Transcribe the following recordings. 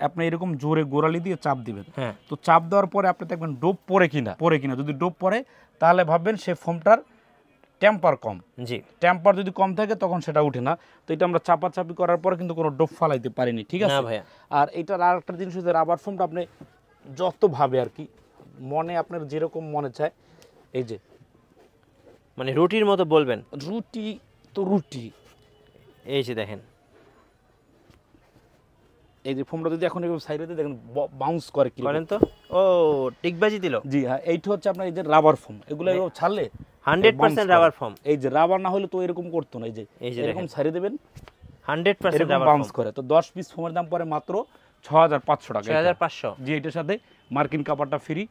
আপনি এরকম জোরে গোড়ালি দিয়ে চাপ দিবেন। তো চাপ দেওয়ার পরে আপনি দেখবেন ডোপ পড়ে কিনা যদি ডোপ পড়ে তাহলে ভাববেন সে ফোমটার টেম্পার কম। জি, টেম্পার যদি কম থাকে তখন সেটা উঠে না। তো এটা আমরা চাপাচাপি করার পরে কিন্তু কোনো ডোপ ফালাইতে পারিনি, ঠিক আছে? আর এটার আরেকটা জিনিস হচ্ছে রাবার ফোমটা আপনি যতভাবে আর কি মনে আপনার যেরকম মনে চায়, এই যে মানে রুটির মতো বলবেন, রুটি তো রুটি, এই যে দেখেন এই যে ফোমটা যদি এখন এরকম সাইডে দেখেন বাউন্স করে কি করেন তো, ও টিকবাজি দিল। জি হ্যাঁ, এইটা হচ্ছে আপনার এই যে রাবার ফোম, এগুলো ছাড়লে 100% রাবার ফোম। এই যে রাবার না হলে তো এরকম করতো না, এই যে এরকম ছাড়ে দেবেন 100% রাবার বাউন্স করে। তো 10 পিস ফোমের দাম পড়ে মাত্র 6500 টাকা। 6500। জি, এটার সাথে মার্কিন কাপড়টা ফ্রি,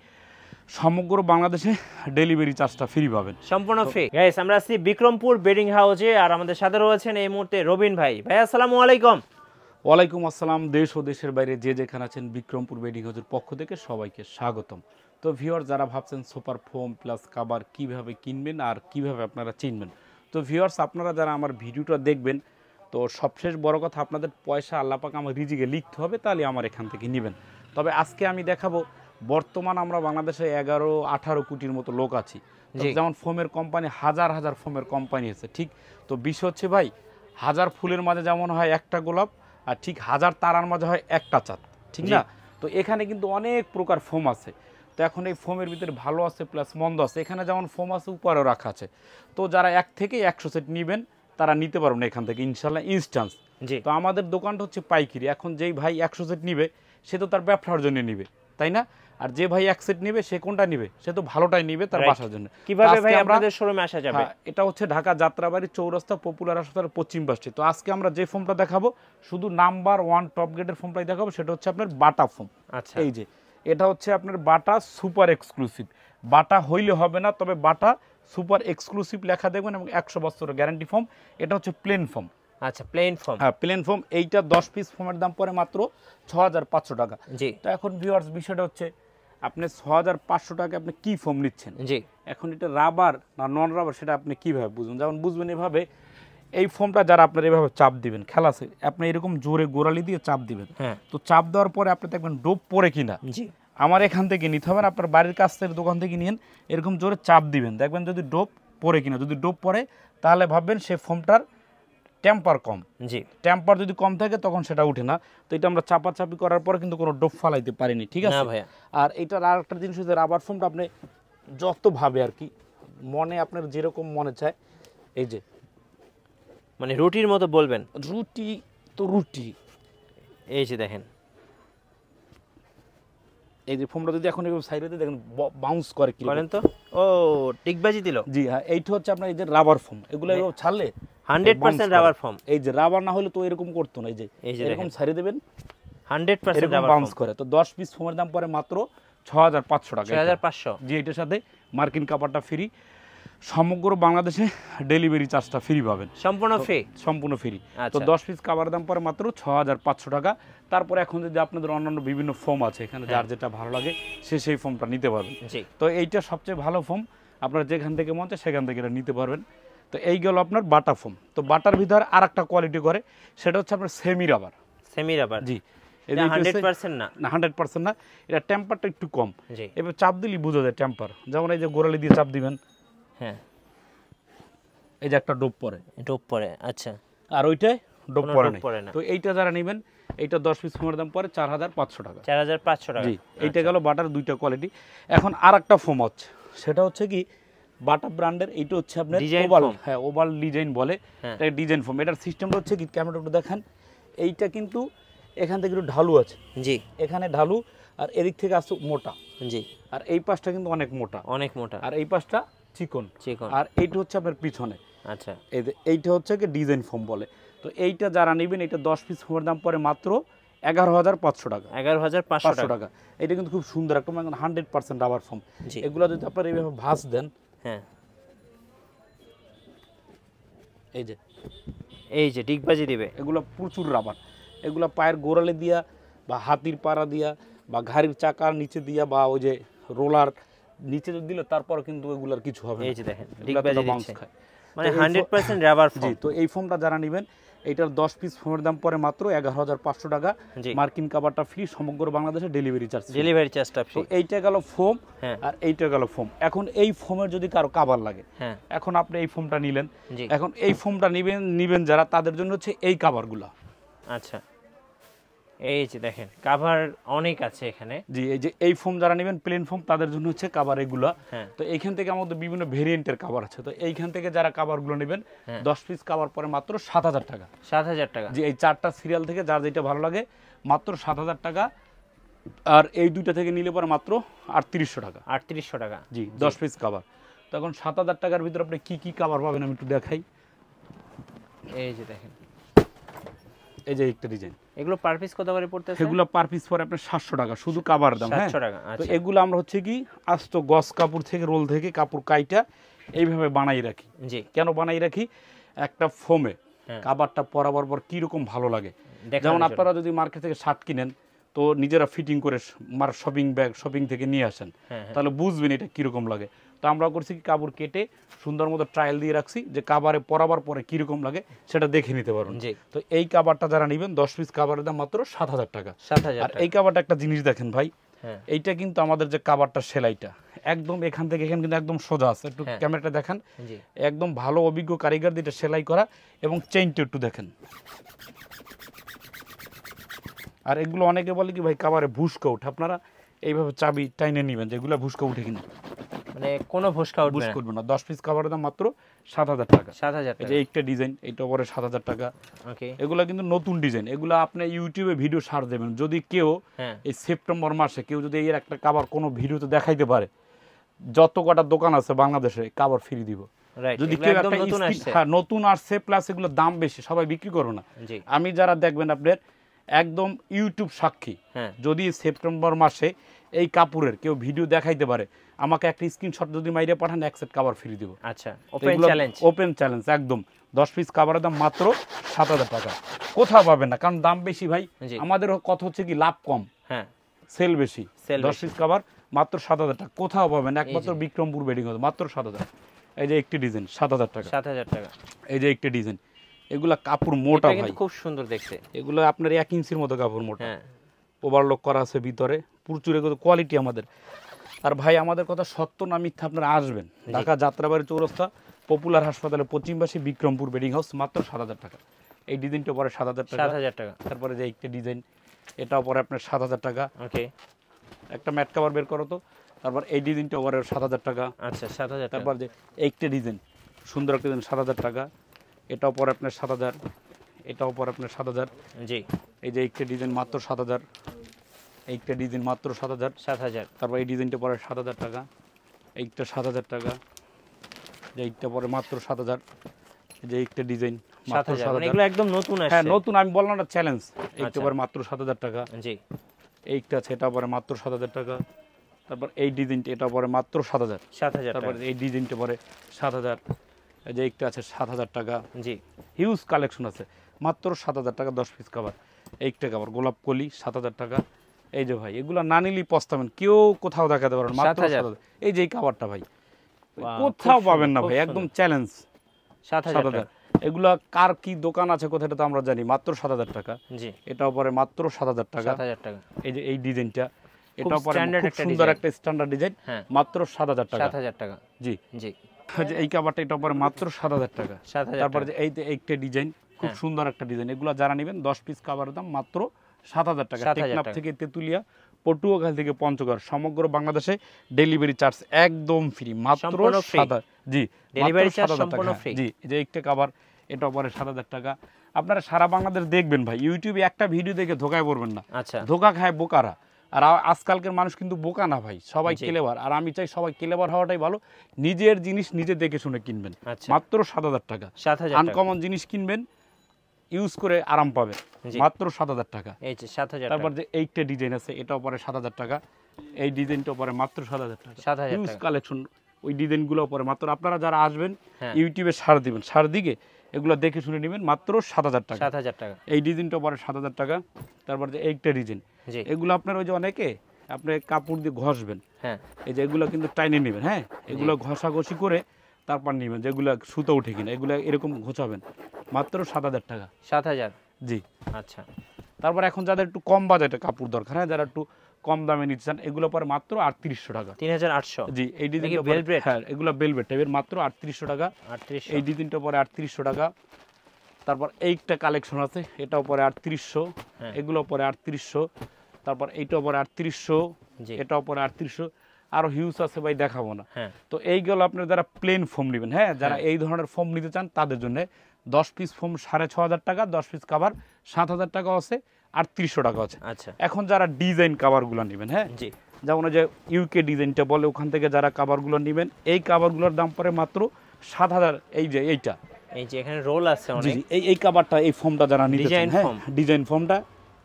সমগ্র বাংলাদেশে ডেলিভারি চার্জটা ফ্রি পাবেন, সম্পূর্ণ ফ্রি। গাইস, আমরা আছি বিক্রমপুর বেডিং হাউসে, আর আমাদের সাথে রয়েছেন এই মুহূর্তে রবিন ভাই। ভাই আসসালামু আলাইকুম। ওয়ালাইকুম আসসালাম। দেশ ও দেশের বাইরে যে যেখানে আছেন, বিক্রমপুর বেডিং হাউসের পক্ষ থেকে সবাইকে স্বাগতম। তো ভিউয়ার যারা ভাবছেন সুপার ফোম প্লাস কাভার কিভাবে কিনবেন আর কিভাবে আপনারা চিনবেন, তো ভিউয়ার্স আপনারা যারা আমার ভিডিওটা দেখবেন, তো সবশেষ বড় কথা আপনাদের পয়সা আল্লাহ পাক আমার রিজিকে লিখতে হবে, তাহলে আমার এখান থেকে নেবেন। তবে আজকে আমি দেখাবো, বর্তমান আমরা বাংলাদেশে 11-18 কোটির মতো লোক আছি, যেমন ফোমের কোম্পানি হাজার হাজার ফোমের কোম্পানি আছে, ঠিক? তো বিষয় হচ্ছে ভাই, হাজার ফুলের মাঝে যেমন হয় একটা গোলাপ, আর ঠিক হাজার তারার মাঝে হয় একটা চাঁদ, ঠিক না? তো এখানে কিন্তু অনেক প্রকার ফোম আছে। তো এখন এই ফোমের ভিতরে ভালো আছে প্লাস মন্দ আছে। এখানে যেমন ফোম আছে উপরেও রাখা আছে। তো যারা 1 থেকে 100 সেট নেবেন তারা নিতে পারবেন এখান থেকে ইনশাল্লাহ ইনস্ট্যান্স। তো আমাদের দোকানটা হচ্ছে পাইকারি। এখন যেই ভাই 100 সেট নিবে সে তো তার ব্যবসার জন্য নিবে, তাই না? আর যে ভাই 1 সেট নিবে সে কোনটা নিবে? সে তো ভালোটাই নিবে তার বাসার জন্য। কিভাবে ভাই আপনাদের শোরুমে আসা যাবে? এটা হচ্ছে ঢাকা যাত্রাবাড়ি চৌরাস্তা পপুলার হাসপাতালের পশ্চিম পাশে। তো আজকে আমরা যে ফোমটা দেখাবো শুধু নাম্বার 1 টপ গ্রেডের ফোমটাই দেখাবো, সেটা হচ্ছে আপনার বাটা ফোম। আচ্ছা, এই যে এটা হচ্ছে আপনার বাটা সুপার এক্সক্লুসিভ। বাটা হইলে হবে না, তবে বাটা সুপার এক্সক্লুসিভ লেখা দেখবেন এবং 100 বছরের গ্যারান্টি ফোম। এটা হচ্ছে প্লেন ফোম। আচ্ছা, প্লেন ফোম। হ্যাঁ, প্লেন ফোম। এইটা 10 পিস ফোমের দাম পড়ে মাত্র 6500 টাকা। জি। তো এখন ভিউয়ার্স বিষয়টা হচ্ছে, আপনি 6500 টাকা আপনি কি ফোম নিচ্ছেন? জি। এখন এটা রাবার না নন রাবার সেটা আপনি কিভাবে বুঝবেন? যেমন বুঝবেন এভাবে, এই ফোমটা যারা আপনার এভাবে চাপ দিবেন, খেলা আছে, আপনি এরকম জোরে গোড়ালি দিয়ে চাপ দিবেন। তো চাপ দেওয়ার পরে আপনি দেখবেন ডোপ পড়ে কিনা। জি, আমার এখান থেকে নিতে হবে না, আপনার বাড়ির কাছ থেকে দোকান থেকে নিয়েন, এরকম জোরে চাপ দিবেন, দেখবেন যদি ডোপ পড়ে কিনা। যদি ডোপ পড়ে তাহলে ভাববেন সে ফোমটার টেম্পার কম। জি, টেম্পার যদি কম থাকে তখন সেটা উঠে না। তো এটা আমরা চাপাচাপি করার পরে কিন্তু কোনো ডোপ ফালাইতে পারিনি, ঠিক আছে? আর এটার আরেকটা জিনিস হচ্ছে রাবার ফোমটা আপনি যতভাবে আর কি মনে আপনার যেরকম মনে চায়, এই যে মানে রুটির মতো বলবেন, রুটি তো রুটি, এই যে দেখেন, এই যে ফোমটা যদি এখন এরকম সাইডে দেখেন বাউন্স করে কি করেন তো, ও টিকবাজি দিল। জি হ্যাঁ, এইটা হচ্ছে আপনার এই যে রাবার ফোম, এগুলো ছাড়লে 100% রাবার ফোম। এই যে রাবার না হলে তো এরকম করতো না, এই যে এরকম ছাড়ে দেবেন 100% রাবার বাউন্স করে। তো 10 পিস ফোমের দাম পড়ে মাত্র 6500 টাকা। 6500। জি, এটার সাথে মার্কিন কাপড়টা ফ্রি, সমগ্র বাংলাদেশে ডেলিভারি চার্জটা ফ্রি পাবেন, সম্পূর্ণ ফ্রি, সম্পূর্ণ ফ্রি। তো 10 পিস কাভারের দাম পড়ে মাত্র 6500 টাকা। তারপরে এখন যদি আপনাদের অন্যান্য বিভিন্ন ফোম আছে, এখানে যার যেটা ভালো লাগে সে সেই ফোমটা নিতে পারবেন। তো এইটা সবচেয়ে ভালো ফোম, আপনারা যেখান থেকে মন চায় সেখান থেকে এটা নিতে পারবেন। তো এই গেল আপনার বাটা ফোম। তো বাটার ভিতরে আর একটা কোয়ালিটি করে, সেটা হচ্ছে আপনার সেমি রাবার। সেমি রাবার, জি, এটা 100% না, 100% না, এটা টেম্পারটা একটু কম। এবার চাপ দিলেই বোঝা যায় টেম্পার। যেমন এই যে গোড়ালি দিয়ে চাপ দিবেন, হ্যাঁ, এই যে একটা ডোপ পড়ে, ডোপ পড়ে, আচ্ছা, আর ওইটাই ডোপ পড়ে না। তো এইটা যারা নেবেন, এইটা 10 পিস ফোমের দাম পড়ে 4500 টাকা। 4500 টাকা। জি, এইটা গেল বাটার দুইটা কোয়ালিটি। এখন আর একটা ফোম হচ্ছে, সেটা হচ্ছে কি বাটা ব্র্যান্ডের। এইটা হচ্ছে আপনার ওভাল, হ্যাঁ ওভাল ডিজাইন বলে, এটা ডিজাইন ফোম। এটার সিস্টেমটা হচ্ছে কি, ক্যামেরাটা একটু দেখেন, এইটা কিন্তু এখান থেকে একটু ঢালু আছে, জি, এখানে ঢালু, আর এদিক থেকে আসছে মোটা, জি, আর এই পাশটা কিন্তু অনেক মোটা, অনেক মোটা, আর এই পাশটা চিকন চিকন, আর এইটা হচ্ছে আপনার পিছনে। আচ্ছা, এইটা হচ্ছে কি ডিজাইন ফোম বলে। তো এইটা যারা নেবেন, এটা 10 পিস ফোমের দাম পড়ে মাত্র 11500 টাকা। 11500 টাকা। এটা কিন্তু খুব সুন্দর একটা 100% রাবার ফোম। এগুলো যদি আপনারা এইভাবে ভাঁজ দেন, হ্যাঁ, এই যে ডিগবাজি দিবে, এগুলো প্রচুর রাবার। এগুলো পায়ের গোড়ালে দিয়া বা হাতির পাড়া দিয়া বা গাড়ির চাকার নিচে দিয়া বা ওই যে রোলার নিচে দিলে তারপর কিন্তু এগুলার কিছু হবে না। এই যে দেখেন ডিগবাজি দিচ্ছে, মানে 100% রাবার ফোম। জি, তো এই ফোমটা যারা নেবেন, এইটার 10 পিস ফোমের দাম পরে মাত্র 11,500 টাকা। জি। মার্কিন কাভারটা ফ্রি, সমগ্র বাংলাদেশে ডেলিভারি চার্জ। ডেলিভারি চার্জটা তো ফ্রি। এইটা গেল ফোম, হ্যাঁ। আর এইটা গেল ফোম। এখন এই ফোমের যদি কারো কাভার লাগে, হ্যাঁ। এখন আপনি এই ফোমটা নিলেন, জি। এখন এই ফোমটা নিবেন যারা, তাদের জন্য হচ্ছে এই কাভারগুলো। আচ্ছা, এই যে দেখেন কাভার অনেক আছে এখানে। জি, এই যে এই ফোম যারা নেবেন প্লেন ফোম, তাদের জন্য হচ্ছে কাভার এগুলো। হ্যাঁ। তো এইখান থেকে আমাদের বিভিন্ন ভেরিয়েন্টের কাভার আছে। তো এইখান থেকে যারা কাভারগুলো নেবেন, 10 পিস কাভার পরে মাত্র 7,000 টাকা। 7,000 টাকা। জি, এই 4টা সিরিয়াল থেকে যার যেটা ভালো লাগে মাত্র 7,000 টাকা। আর এই দুইটা থেকে নিলে পরে মাত্র 3800 টাকা। 3800 টাকা। জি, 10 পিস কাভার। তখন 7,000 টাকার ভিতরে আপনি কি কি কাভার পাবেন আমি একটু দেখাই। এই যে দেখেন, এই যে একটা ডিজাইন, এগুলো পার পিস কত করে পড়তেছে? এগুলো পার পিস পরে আপনার 700 টাকা শুধু কাভার দাম। হ্যাঁ, 700 টাকা। তো আচ্ছা। এগুলো আমরা হচ্ছে কি আস্ত গস কাপড় থেকে, রোল থেকে কাপড় কাইটা এইভাবে বানাই রাখি। জি। কেন বানাই রাখি? একটা ফোমে হ্যাঁ। কাভারটা পরাবার পর কীরকম ভালো লাগে। দেখানোর যেমন জন্য। আপনারা যদি মার্কেট থেকে শার্ট কিনেন, তো নিজেরা ফিটিং করে শপিং থেকে নিয়ে আসেন, হ্যাঁ, হ্যাঁ। তাহলে বুঝবেন এটা কীরকম লাগে। তো আমরা করছি কি কাপড় কেটে সুন্দর মতো ট্রায়াল দিয়ে রাখছি, যে কাভারে পরাবার পরে কীরকম লাগে সেটা দেখে নিতে পারবেন। জি। তো এই কাভারটা যারা নেবেন 10 পিস কাভারের দাম মাত্র 7,000 টাকা। 7,000 আর টাকা। এই কাভারটা একটা জিনিস দেখেন ভাই, হ্যাঁ। এইটা কিন্তু আমাদের যে কাভারটা সেলাইটা একদম এখান থেকে এখানে কিন্তু একদম সোজা আছে। একটু হ্যাঁ। ক্যামেরাটা দেখান। জি। একদম ভালো অভিজ্ঞ কারিগর দিয়ে এটা সেলাই করা, এবং চেইনটা একটু দেখেন। আর এগুলো অনেকে বলে কি ভাই কাভারে ভুসকা উঠে, আপনারা এইভাবে চাবি টাইনে নেবেন, যেগুলো ভুসকা উঠে কিনা, মানে কোনো ভুসকা উঠবে বুঝ না। করবে না। 10 পিস কাভারের দাম মাত্র 7,000 টাকা। 7,000 এই টাকা। যে একটা ডিজাইন, এইটা পরে 7,000 টাকা। ওকে। এগুলো কিন্তু নতুন ডিজাইন, এগুলো আপনি ইউটিউবে ভিডিও ছাড় দেবেন। যদি কেউ হ্যাঁ। এই সেপ্টেম্বর মাসে কেউ যদি এর একটা কাভার কোনো ভিডিওতে দেখাইতে পারে, যত কটা দোকান আছে বাংলাদেশে কাভার ফ্রি দিব। রাইট। যদি এগুলো কেউ একদম একটা নতুন আসছে। হ্যাঁ, নতুন আসছে, প্লাস এগুলো দাম বেশি, সবাই বিক্রি করো না। জি। আমি যারা দেখবেন আপনার একদম ইউটিউব সাক্ষী, হ্যাঁ। যদি সেপ্টেম্বর মাসে এই কাপড়ের কেউ ভিডিও দেখাইতে পারে, আমাকে একটা স্ক্রিনশট যদি মাইরে পাঠান, এক সেট কাভার ফ্রি দিব। আচ্ছা, ওপেন চ্যালেঞ্জ। ওপেন চ্যালেঞ্জ একদম। 10 পিস কাভারের দাম মাত্র 7,000 টাকা। কোথাও পাবেন না, কারণ দাম বেশি ভাই। জি। আমাদের কথা হচ্ছে কি লাভ কম, হ্যাঁ। সেল বেশি। সেল 10 বেশি। পিস কাভার মাত্র 7,000 টাকা, কোথাও পাবেন একমাত্র যে। বিক্রমপুর বেডিং হাউস, মাত্র 7,000। এই যে একটি ডিজাইন 7,000 টাকা। 7,000 টাকা। এই যে একটা ডিজাইন, এগুলা কাপড় মোটা এটা ভাই, কিন্তু খুব সুন্দর দেখতে। এগুলো আপনার 1 ইঞ্চির মতো কাপড় মোটা, হ্যাঁ। ওভারলক করা আছে ভিতরে, প্রচুর এগুলো কোয়ালিটি আমাদের। আর ভাই আমাদের কথা সত্য না মিথ্যা, আপনারা আসবেন ঢাকা যাত্রাবাড়ি চৌরাস্তা পপুলার হাসপাতালের পশ্চিমবাসী বিক্রমপুর বেডিং হাউস, মাত্র 7,000 টাকা। এই ডিজাইনটা পরে 7,000 টাকা। 7,000 টাকা। তারপরে যে একটা ডিজাইন, এটাও পরে আপনার 7,000 টাকা। ওকে। একটা ম্যাট কাভার বের করো তো। তারপর এই ডিজাইনটা পরে 7,000 টাকা। আচ্ছা, 7,000 টাকা। তারপর যে একটা ডিজাইন, সুন্দর একটা ডিজাইন, 7,000 টাকা। এটাও পরে আপনার 7,000। এটাও পরে আপনার 7,000। জি। এই যে একটা ডিজাইন মাত্র 7,000। এইটা ডিজাইন মাত্র 7,000। 7,000। তারপর এই ডিজাইনটা পরে 7,000 টাকা। এইটা 7,000 টাকা। যে এইটা পরে মাত্র 7,000। এই যে একটা ডিজাইন মাত্র 7,000। মানে 7,000। এগুলো একদম নতুন আসছে। হ্যাঁ, নতুন, আমি বললাম না চ্যালেঞ্জ। এইটা আচ্ছা। পরে মাত্র 7,000 টাকা। জি। এইটা আছে, এটা পরে মাত্র 7,000 টাকা। তারপর এই ডিজাইনটা, এটা পরে মাত্র 7,000। 7,000 তারপর টাকা। এই ডিজাইনটা পরে 7,000। এই যে একটা আছে 7,000 টাকা। জি। হিউজ কালেকশন আছে, মাত্র 7,000 টাকা 10 পিস কাভার। এইটা কাভার গোলাপ কলি 7,000 টাকা। এই যে ভাই, এগুলো না নিলেই পস্তাবেন, কেউ কোথাও দেখাতে পারবেন, মাত্র 7,000। 7,000। এই যে এই কাভারটা ভাই Wow, কোথাও খুব পাবেন না সুন্দর, ভাই, খুব একদম সুন্দর। চ্যালেঞ্জ। 7,000 7,000। টাকা। এগুলা কার কি দোকান আছে কোথায় এটা তো আমরা জানি, মাত্র 7,000 টাকা। জি। এটাও পরে মাত্র 7,000 টাকা। 7,000 টাকা। এই যে এই ডিজাইনটা, এটাও পরে standard খুব একটা সুন্দর design। একটা স্ট্যান্ডার্ড ডিজাইন, হ্যাঁ। মাত্র 7,000 টাকা। 7,000 টাকা। জি। জি। এই যে এই কাভারটা, এটাও পরে মাত্র 7,000 টাকা। 7,000 তারপরে টাকা। যে এই যে একটা ডিজাইন, খুব হ্যাঁ। সুন্দর একটা ডিজাইন, এগুলো যারা নেবেন 10 পিস কাভারের দাম মাত্র 7,000 টাকা। 7,000 টেকনাফ টাকা। থেকে তেতুলিয়া, পটুয়াখালী থেকে পঞ্চগড়, সমগ্র বাংলাদেশে ডেলিভারি চার্জ একদম ফ্রি, মাত্র সম্পূর্ণ free? 7,000। জি, Delivery মাত্র charge 7,000 সম্পূর্ণ টাকা। free? জি, এই যে একটা কাভার, এটাও পরে 7,000 টাকা। আপনারা সারা বাংলাদেশ দেখবেন ভাই, ইউটিউবে একটা ভিডিও দেখে ধোকায় পড়বেন না। আচ্ছা। ধোকা খায় বোকারা। আর আজকালকার মানুষ কিন্তু বোকা না ভাই, সবাই জি। ক্লেভার। আর আমি চাই সবাই ক্লেভার হওয়াটাই ভালো। নিজের জিনিস নিজে দেখে শুনে কিনবেন, আচ্ছা। মাত্র 7,000 টাকা। 7,000 টাকা। আনকমন জিনিস কিনবেন, ইউজ করে আরাম পাবেন, জি। মাত্র 7,000 টাকা। এই যে 7,000 তারপর টাকা। যে এইটা ডিজাইন আছে, এটাও পরে 7,000 টাকা। এই ডিজাইনটাও পরে মাত্র 7,000 টাকা। 7,000 হিউজ টাকা। কালেকশন, ওই ডিজাইনগুলো পরে মাত্র। আপনারা যারা আসবেন হ্যাঁ। ইউটিউবে সার দিবেন, সার দিকে এগুলো দেখে শুনে নেবেন, মাত্র 7,000 টাকা। 7,000 টাকা। এই ডিজাইনটা পরে 7,000 টাকা। তারপর যে এইটা ডিজাইন, জি। এগুলো আপনার ওই যে অনেকে আপনি কাপড় দিয়ে ঘষবেন, হ্যাঁ। এই যে এগুলো কিন্তু টাইনে নেবেন। হ্যাঁ, এগুলো ঘষাঘষি করে তারপর নেবেন যেগুলো সুতো উঠে কিনা, এগুলো এরকম ঘোচাবেন, মাত্র 7,000 টাকা। 7,000। জি। আচ্ছা। তারপর এখন যাদের একটু কম বাজেটে কাপড় দরকার, হ্যাঁ, যারা একটু কম দামে নিতে চান, এগুলো পরে মাত্র 3800 টাকা। 3,800। জি, এই ডিজাইনটা ভেলভেট? হ্যাঁ, এগুলো ভেলভেট টাইপের, মাত্র 3800 টাকা। 3800। এই ডিজাইনটা পরে 3800 টাকা। তারপর এইটা কালেকশন আছে, এটাও পরে 3800, হ্যাঁ। এগুলো পরে 3800, তারপর এইটাও পরে 3800, জি। এটাও পরে 3800, আরো হিউজ আছে ভাই, দেখাবো না। হ্যাঁ। তো এইগুলো আপনার যারা প্লেন ফোম নেবেন, হ্যাঁ, যারা এই ধরনের ফোম নিতে চান তাদের জন্য 10 পিস ফোম 6500 টাকা, 10 পিস কাভার 7000 টাকা আছে, 3800 টাকা আছে। আচ্ছা। এখন যারা ডিজাইন কাভারগুলো নেবেন, হ্যাঁ, জি। যেমন ওই যে ইউকে ডিজাইনটা বলে, ওখান থেকে যারা কাভারগুলো নেবেন, এই কাভারগুলোর দাম পড়ে মাত্র 7000। এই যে এইটা, এই যে এখানে রোল আছে জি অনেক। জি, এই কাভারটা, এই ফোমটা যারা নিতে চান, ডিজাইন হ্যাঁ, ফোম। ডিজাইন ফোমটা,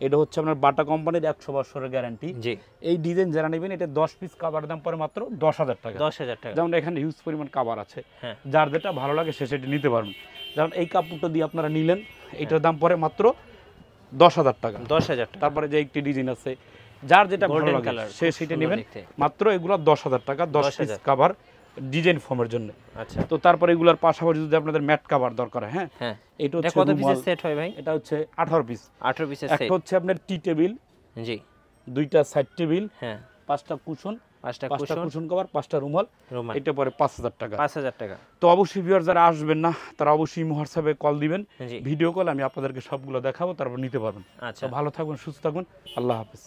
এটা হচ্ছে আপনার বাটা কোম্পানির 100 বছরের গ্যারান্টি। জি। এই ডিজাইন যারা নেবেন, এটা 10 পিস কাভারের দাম পড়ে মাত্র 10,000 টাকা। 10,000 টাকা। যেমন এখানে হিউজ পরিমাণ কাভার আছে, হ্যাঁ। যার যেটা ভালো লাগে সে সেটা নিতে পারবেন। যেমন এই কাপড়টা দিয়ে আপনারা নিলেন, এইটার দাম পড়ে মাত্র 10,000 টাকা। 10,000 টাকা। তারপরে যে একটি ডিজাইন আছে, যার যেটা ভালো Golden লাগে color, সে খুব সেটা সুন্দর নেবেন, দেখতে। মাত্র এগুলো 10,000 টাকা, 10 পিস 10,000 কাভার ডিজাইন ফর্মের জন্য। আচ্ছা। তো তারপরে এগুলোর পাশাপাশি যদি আপনাদের ম্যাট কাভার দরকার হয়, হ্যাঁ, হ্যাঁ। এটা এটা হচ্ছে কত রুমাল, পিসের সেট হয় ভাই? এটা হচ্ছে 18 পিস। 18 পিসের সেট। একটা হচ্ছে আপনার টি টেবিল, জি। দুইটা সাইড টেবিল, হ্যাঁ। 5টা কুশন, 5টা 5টা কুশন, কুশন কভার, 5টা রুমাল, রুমাল। এটা পরে 5,000 টাকা। 5,000 টাকা। তো অবশ্যই ভিউয়ার যারা আসবেন না, তারা অবশ্যই হোয়াটসঅ্যাপে কল দিবেন, জি। ভিডিও কল, আমি আপনাদেরকে সবগুলো দেখাবো, তারপর নিতে পারবেন। আচ্ছা। তো ভালো থাকবেন, সুস্থ থাকবেন, আল্লাহ হাফেজ।